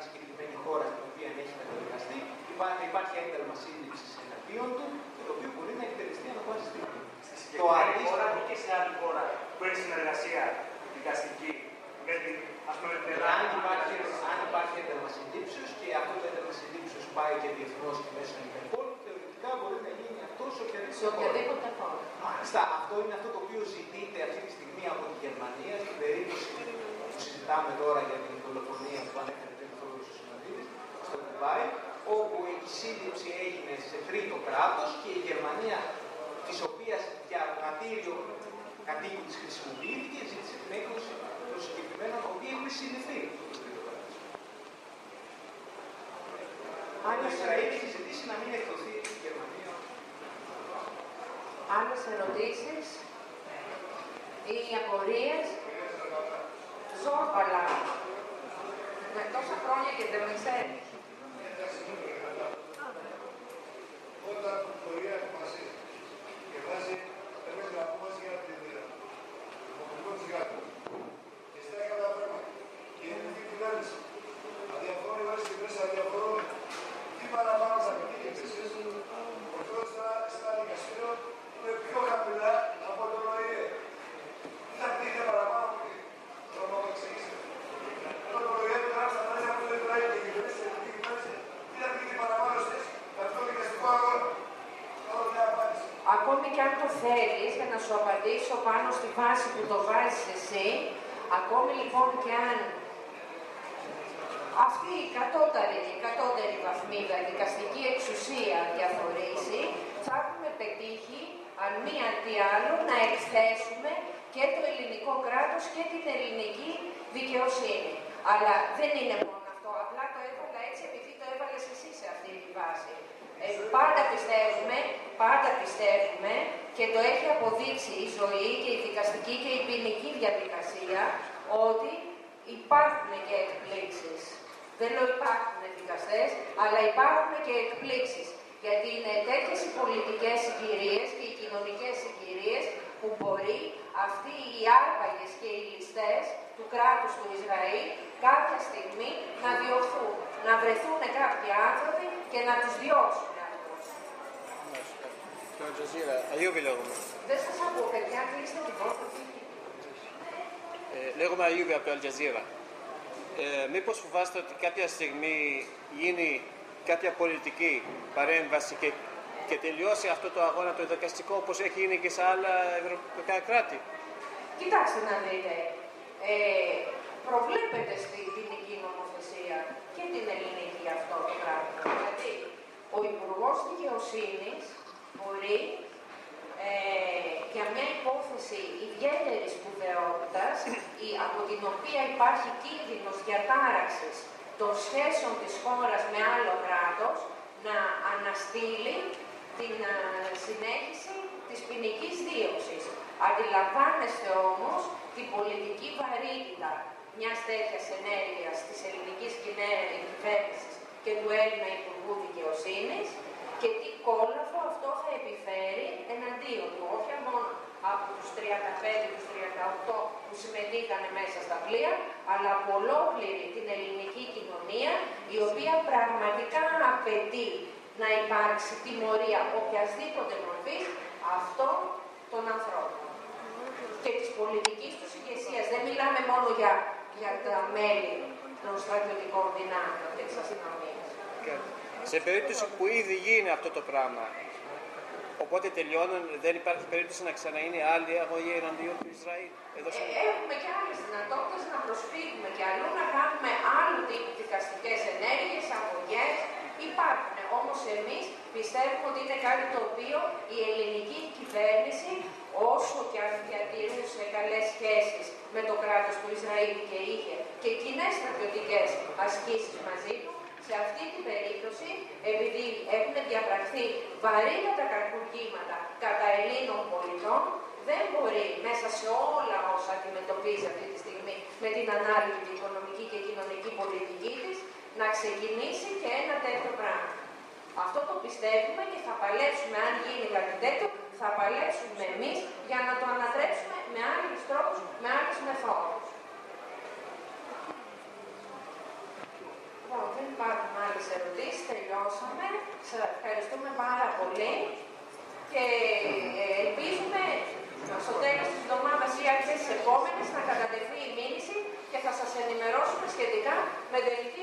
συγκεκριμένη χώρα στην οποία έχει καταδικαστεί, υπάρχει ένταλμα σύλληψης εναντίον του, το οποίο μπορεί να εκτελεστεί ανά πάση στιγμή. Στη συγκεκριμένη χώρα ή και σε άλλη χώρα που έχει συνεργασία δικαστική με την αν υπάρχει ένταλμα συλλήψεως και αυτό το ένταλμα συλλήψεως πάει και διεθνώς και μέσω Interpol, θεωρητικά μπορεί να γίνει αυτό σε οποιαδήποτε χώρα. Μάλιστα, αυτό είναι αυτό το οποίο ζητείται αυτή τη στιγμή από τη Γερμανία στην περίπτωση που συζητάμε τώρα για την δολοφονία που ανέφερε πριν ο Θόδωρος ο Συναντίδης στο Ντουμπάι, όπου η σύλληψη έγινε σε τρίτο κράτος και η Γερμανία, της οποίας για μαρτύριο κατοίκου της χρησιμοποιήθηκε, ζήτησε την έκδοση των συγκεκριμένων, οι οποίοι έχουν συλληφθεί. Το Ισραήλ έχει ζητήσει να μην εκδοθεί η Γερμανία. Άλλες ερωτήσεις ή απορίες? Ζόρπαλα. Με τόσα χρόνια και δεν με ξέρει. Όταν η Κορέα αποφασίζει και βάζει εμείς να πούμε για την υποκριτικό της Γάτου και στάει κατά πράγματα και είναι η κυβέρνηση αδιαφορούν όλες τις μέσα αδιαφορούν τι παραπάνω θα πετύχετε εσείς ωστόσο στα δικαστήριο είναι πιο χαμηλά από το ΟΗΕ. Τι θα πετύχετε παραπάνω από τι θα μου εξηγήσετε. Ενώ το ΟΗΕ του γράψει τα μέσα από το Ισραήλ και η κυβέρνηση τι θα πετύχετε παραπάνω εσείς με αυτό το δικαστικό αγώνα. Ακόμη και αν το θέλεις, για να σου απαντήσω πάνω στη βάση που το βάζεις εσύ, ακόμη λοιπόν και αν αυτή η κατώτερη βαθμίδα δικαστική εξουσία διαφορήσει, θα έχουμε πετύχει, αν μη τι άλλο, να εκθέσουμε και το ελληνικό κράτος και την ελληνική δικαιοσύνη. Αλλά δεν είναι μόνο αυτό, απλά το έβαλα έτσι επειδή το έβαλες εσύ σε αυτή τη βάση. Πάντα πιστεύουμε και το έχει αποδείξει η ζωή και η δικαστική και η ποινική διαδικασία ότι υπάρχουν και εκπλήξεις. Δεν λέω υπάρχουν δικαστές, αλλά υπάρχουν και εκπλήξεις. Γιατί είναι τέτοιες οι πολιτικές συγκυρίες και οι κοινωνικές συγκυρίες που μπορεί αυτοί οι άρπαγες και οι ληστές του κράτους του Ισραήλ κάποια στιγμή να διωχθούν, να βρεθούν κάποιοι άνθρωποι και να τους διώξουν. Το Αλτζαζίρα, Αγιούβι λέγομαι. Δεν σας ακούω, παιδιά, κλείστε την πόρτα. Λέγομαι Αγιούβι από το Αλτζαζίρα. Μήπως φοβάστε ότι κάποια στιγμή γίνει κάποια πολιτική παρέμβαση και τελειώσει αυτό το αγώνα το δικαστικό όπως έχει γίνει και σε άλλα ευρωπαϊκά κράτη? Κοιτάξτε να δείτε. Προβλέπεται στην ποινική νομοθεσία και την ελληνική αυτό το πράγμα. Δηλαδή, ο Υπουργός Δικαιοσύνης μπορεί για μια υπόθεση ιδιαίτερης σπουδαιότητας από την οποία υπάρχει κίνδυνος διατάραξης των σχέσεων της χώρας με άλλο κράτος να αναστείλει την συνέχιση της ποινικής δίωξης. Αντιλαμβάνεστε όμως την πολιτική βαρύτητα μιας τέτοιας ενέργειας της ελληνικής κυβέρνησης και του Έλληνα Υπουργού Δικαιοσύνης και τι κόλαφο αυτό θα επιφέρει εναντίον του, όχι μόνο από τους 35, τους 38 που συμμετείχαν μέσα στα πλοία, αλλά από ολόκληρη την ελληνική κοινωνία, η οποία πραγματικά απαιτεί να υπάρξει τιμωρία οποιασδήποτε μορφής αυτών των ανθρώπων και της πολιτικής τους ηγεσίας. Δεν μιλάμε μόνο για τα μέλη των στρατιωτικών δυνάμεων της αστυνομίας. Σε περίπτωση που ήδη γίνει αυτό το πράγμα, οπότε τελειώνουν, δεν υπάρχει περίπτωση να ξαναείνει άλλη αγωγή εναντίον του Ισραήλ? Έχουμε και άλλες δυνατότητες να προσφύγουμε και αλλού, να κάνουμε άλλου τύπου δικαστικές ενέργειες, αγωγές. Υπάρχουν. Όμως εμείς πιστεύουμε ότι είναι κάτι το οποίο η ελληνική κυβέρνηση, όσο και αν διατηρούσε καλές σχέσεις με το κράτος του Ισραήλ και είχε και κοινές στρατιωτικές ασκήσεις μαζί του, σε αυτή την περίπτωση, επειδή έχουν διαπραχθεί βαρύτατα κακουργήματα κατά Ελλήνων πολιτών, δεν μπορεί μέσα σε όλα όσα αντιμετωπίζει αυτή τη στιγμή με την ανάλυση οικονομική και κοινωνική πολιτική της, να ξεκινήσει και ένα τέτοιο πράγμα. Αυτό το πιστεύουμε και θα παλέψουμε, αν γίνει κάτι τέτοιο, θα παλέψουμε εμείς για να το ανατρέψουμε με άλλους τρόπους, με άλλες μεθόδους. ερωτήσεις, τελειώσαμε. Σας ευχαριστούμε πάρα πολύ και ελπίζουμε στο τέλος της εβδομάδας ή αρχές της επόμενης να κατατεθεί η μήνυση και θα σας ενημερώσουμε σχετικά με τελική